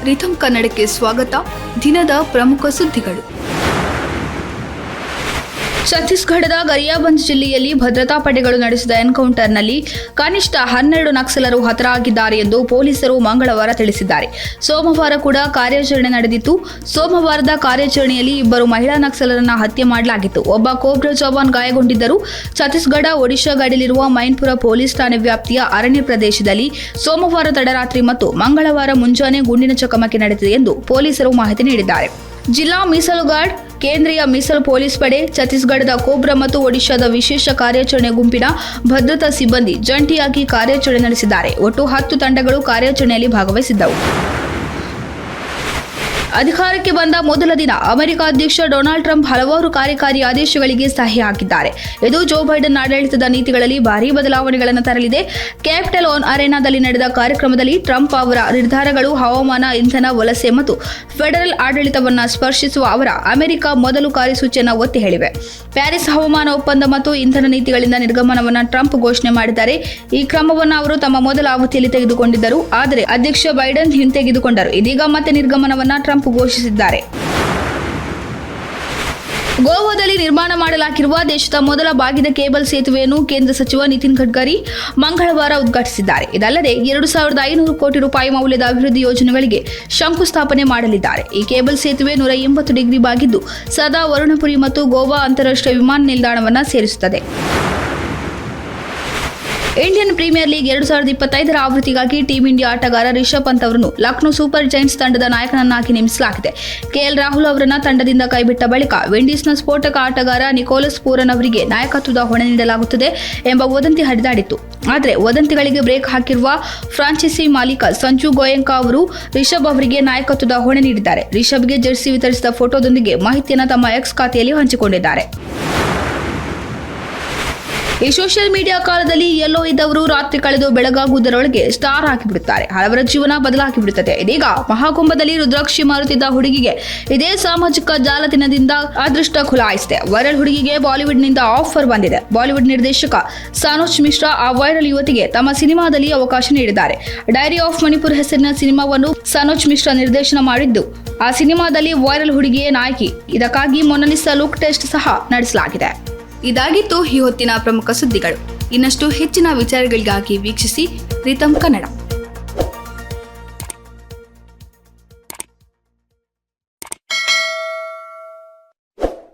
ರಿಥಮ್ ಕನ್ನಡಕ್ಕೆ ಸ್ವಾಗತ. ದಿನದ ಪ್ರಮುಖ ಸುದ್ದಿಗಳು. ಛತ್ತೀಸ್ಗಢದ ಗರಿಯಾಬಂದ್ ಜಿಲ್ಲೆಯಲ್ಲಿ ಭದ್ರತಾ ಪಡೆಗಳು ನಡೆಸಿದ ಎನ್ಕೌಂಟರ್ನಲ್ಲಿ ಕನಿಷ್ಠ 12 ನಕ್ಸಲರು ಹತರಾಗಿದ್ದಾರೆ ಎಂದು ಪೊಲೀಸರು ಮಂಗಳವಾರ ತಿಳಿಸಿದ್ದಾರೆ. ಸೋಮವಾರ ಕೂಡ ಕಾರ್ಯಾಚರಣೆ ನಡೆದಿತ್ತು. ಸೋಮವಾರದ ಕಾರ್ಯಾಚರಣೆಯಲ್ಲಿ 2 ಮಹಿಳಾ ನಕ್ಸಲರನ್ನು ಹತ್ಯೆ ಮಾಡಲಾಗಿತ್ತು. ಒಬ್ಬ ಕೋಬ್ರಾ ಜವಾನ್ ಗಾಯಗೊಂಡಿದ್ದರು. ಛತ್ತೀಸ್ಗಢ ಒಡಿಶಾ ಗಡಿಯಲ್ಲಿರುವ ಮೈನ್ಪುರ ಪೊಲೀಸ್ ಠಾಣೆ ವ್ಯಾಪ್ತಿಯ ಅರಣ್ಯ ಪ್ರದೇಶದಲ್ಲಿ ಸೋಮವಾರ ತಡರಾತ್ರಿ ಮತ್ತು ಮಂಗಳವಾರ ಮುಂಜಾನೆ ಗುಂಡಿನ ಚಕಮಕಿ ನಡೆದಿದೆ ಎಂದು ಪೊಲೀಸರು ಮಾಹಿತಿ ನೀಡಿದ್ದಾರೆ. ಜಿಲ್ಲಾ ಮೀಸಲು ಗಾರ್ಡ್, ಕೇಂದ್ರೀಯ ಮೀಸಲು ಪೊಲೀಸ್ ಪಡೆ, ಛತ್ತೀಸ್ಗಢದ ಕೋಬ್ರಾ ಮತ್ತು ಒಡಿಶಾದ ವಿಶೇಷ ಕಾರ್ಯಾಚರಣೆ ಗುಂಪಿನ ಭದ್ರತಾ ಸಿಬ್ಬಂದಿ ಜಂಟಿಯಾಗಿ ಕಾರ್ಯಾಚರಣೆ ನಡೆಸಿದ್ದಾರೆ. ಒಟ್ಟು 10 ತಂಡಗಳು ಕಾರ್ಯಾಚರಣೆಯಲ್ಲಿ ಭಾಗವಹಿಸಿದ್ದವು. ಅಧಿಕಾರಕ್ಕೆ ಬಂದ ಮೊದಲ ದಿನ ಅಮೆರಿಕ ಅಧ್ಯಕ್ಷ ಡೊನಾಲ್ಡ್ ಟ್ರಂಪ್ ಹಲವಾರು ಕಾರ್ಯಕಾರಿ ಆದೇಶಗಳಿಗೆ ಸಹಿ ಹಾಕಿದ್ದಾರೆ. ಇದು ಜೋ ಬೈಡನ್ ಆಡಳಿತದ ನೀತಿಗಳಲ್ಲಿ ಭಾರೀ ಬದಲಾವಣೆಗಳನ್ನು ತರಲಿದೆ. ಕ್ಯಾಪಿಟಲ್ ಆನ್ ಅರೆನಾದಲ್ಲಿ ನಡೆದ ಕಾರ್ಯಕ್ರಮದಲ್ಲಿ ಟ್ರಂಪ್ ಅವರ ನಿರ್ಧಾರಗಳು ಹವಾಮಾನ, ಇಂಧನ, ವಲಸೆ ಮತ್ತು ಫೆಡರಲ್ ಆಡಳಿತವನ್ನು ಸ್ಪರ್ಶಿಸುವ ಅವರ ಅಮೆರಿಕ ಮೊದಲು ಕಾರ್ಯಸೂಚಿಯನ್ನು ಒತ್ತಿ ಹೇಳಿವೆ. ಪ್ಯಾರಿಸ್ ಹವಾಮಾನ ಒಪ್ಪಂದ ಮತ್ತು ಇಂಧನ ನೀತಿಗಳಿಂದ ನಿರ್ಗಮನವನ್ನು ಟ್ರಂಪ್ ಘೋಷಣೆ ಮಾಡಿದ್ದಾರೆ. ಈ ಕ್ರಮವನ್ನು ಅವರು ತಮ್ಮ ಮೊದಲ ಅವಧಿಯಲ್ಲಿ ತೆಗೆದುಕೊಂಡಿದ್ದರು, ಆದರೆ ಅಧ್ಯಕ್ಷ ಬೈಡನ್ ಹಿಂತೆಗೆದುಕೊಂಡರು. ಇದೀಗ ಮತ್ತೆ ನಿರ್ಗಮನವನ್ನು ಟ್ರಂಪ್ ಘೋಷಿಸಿದ್ದಾರೆ. ಗೋವಾದಲ್ಲಿ ನಿರ್ಮಾಣ ಮಾಡಲಾಗಿರುವ ದೇಶದ ಮೊದಲ ಬಾಗಿದ ಕೇಬಲ್ ಸೇತುವೆಯನ್ನು ಕೇಂದ್ರ ಸಚಿವ ನಿತಿನ್ ಗಡ್ಕರಿ ಮಂಗಳವಾರ ಉದ್ಘಾಟಿಸಿದ್ದಾರೆ. ಇದಲ್ಲದೆ 2500 ಕೋಟಿ ರೂಪಾಯಿ ಮೌಲ್ಯದ ಅಭಿವೃದ್ಧಿ ಯೋಜನೆಗಳಿಗೆ ಶಂಕುಸ್ಥಾಪನೆ ಮಾಡಲಿದ್ದಾರೆ. ಈ ಕೇಬಲ್ ಸೇತುವೆ 180 ಡಿಗ್ರಿ ಬಾಗಿದ್ದು ಸದಾ ವರುಣಪುರಿ ಮತ್ತು ಗೋವಾ ಅಂತಾರಾಷ್ಟ್ರೀಯ ವಿಮಾನ ನಿಲ್ದಾಣವನ್ನು ಸೇರಿಸುತ್ತದೆ. ಇಂಡಿಯನ್ ಪ್ರೀಮಿಯರ್ ಲೀಗ್ 2025ರ ಆವೃತ್ತಿಗಾಗಿ ಟೀಂ ಇಂಡಿಯಾ ಆಟಗಾರ ರಿಷಬ್ ಪಂತ್ ಅವರನ್ನು ಲಕ್ನೋ ಸೂಪರ್ ಜೈಂಟ್ಸ್ ತಂಡದ ನಾಯಕನನ್ನಾಗಿ ನೇಮಿಸಲಾಗಿದೆ. ಕೆಎಲ್ ರಾಹುಲ್ ಅವರನ್ನು ತಂಡದಿಂದ ಕೈಬಿಟ್ಟ ಬಳಿಕ ವಿಂಡೀಸ್ನ ಸ್ಫೋಟಕ ಆಟಗಾರ ನಿಕೋಲಸ್ ಪೂರನ್ ಅವರಿಗೆ ನಾಯಕತ್ವದ ಹೊಣೆ ನೀಡಲಾಗುತ್ತದೆ ಎಂಬ ವದಂತಿ ಹರಿದಾಡಿತ್ತು. ಆದರೆ ವದಂತಿಗಳಿಗೆ ಬ್ರೇಕ್ ಹಾಕಿರುವ ಫ್ರಾಂಚೈಸಿ ಮಾಲೀಕ ಸಂಜು ಗೋಯಂಕಾ ಅವರು ರಿಷಬ್ ಅವರಿಗೆ ನಾಯಕತ್ವದ ಹೊಣೆ ನೀಡಿದ್ದಾರೆ. ರಿಷಬ್ಗೆ ಜೆರ್ಸಿ ವಿತರಿಸಿದ ಫೋಟೋದೊಂದಿಗೆ ಮಾಹಿತಿಯನ್ನು ತಮ್ಮ ಎಕ್ಸ್ ಖಾತೆಯಲ್ಲಿ ಹಂಚಿಕೊಂಡಿದ್ದಾರೆ. ಈ ಸೋಷಿಯಲ್ ಮೀಡಿಯಾ ಕಾಲದಲ್ಲಿ ಎಲ್ಲೋ ಇದ್ದವರು ರಾತ್ರಿ ಕಳೆದು ಬೆಳಗಾಗುವುದರೊಳಗೆ ಸ್ಟಾರ್ ಹಾಕಿಬಿಡುತ್ತಾರೆ. ಹಲವರ ಜೀವನ ಬದಲಾಗಿಬಿಡುತ್ತದೆ. ಇದೀಗ ಮಹಾಕುಂಭದಲ್ಲಿ ರುದ್ರಾಕ್ಷಿ ಮಾರುತ್ತಿದ್ದ ಹುಡುಗಿಗೆ ಇದೇ ಸಾಮಾಜಿಕ ಜಾಲತಾಣದಿಂದ ಅದೃಷ್ಟ ಖುಲಾಯಿಸಿದೆ. ವೈರಲ್ ಹುಡುಗಿಗೆ ಬಾಲಿವುಡ್ನಿಂದ ಆಫರ್ ಬಂದಿದೆ. ಬಾಲಿವುಡ್ ನಿರ್ದೇಶಕ ಸನೋಜ್ ಮಿಶ್ರಾ ಆ ವೈರಲ್ ಯುವತಿಗೆ ತಮ್ಮ ಸಿನಿಮಾದಲ್ಲಿ ಅವಕಾಶ ನೀಡಿದ್ದಾರೆ. ಡೈರಿ ಆಫ್ ಮಣಿಪುರ್ ಹೆಸರಿನ ಸಿನಿಮಾವನ್ನು ಸನೋಜ್ ಮಿಶ್ರಾ ನಿರ್ದೇಶನ ಮಾಡಿದ್ದು, ಆ ಸಿನಿಮಾದಲ್ಲಿ ವೈರಲ್ ಹುಡುಗಿಯೇ ನಾಯಕಿ. ಇದಕ್ಕಾಗಿ ಮೊನಾಲಿಸಾ ಲುಕ್ ಟೆಸ್ಟ್ ಸಹ ನಡೆಸಲಾಗಿದೆ. ಇದಾಗಿತ್ತು ಈ ಹೊತ್ತಿನ ಪ್ರಮುಖ ಸುದ್ದಿಗಳು. ಇನ್ನಷ್ಟು ಹೆಚ್ಚಿನ ವಿಚಾರಗಳಿಗಾಗಿ ವೀಕ್ಷಿಸಿ ರಿಥಮ್ ಕನ್ನಡ.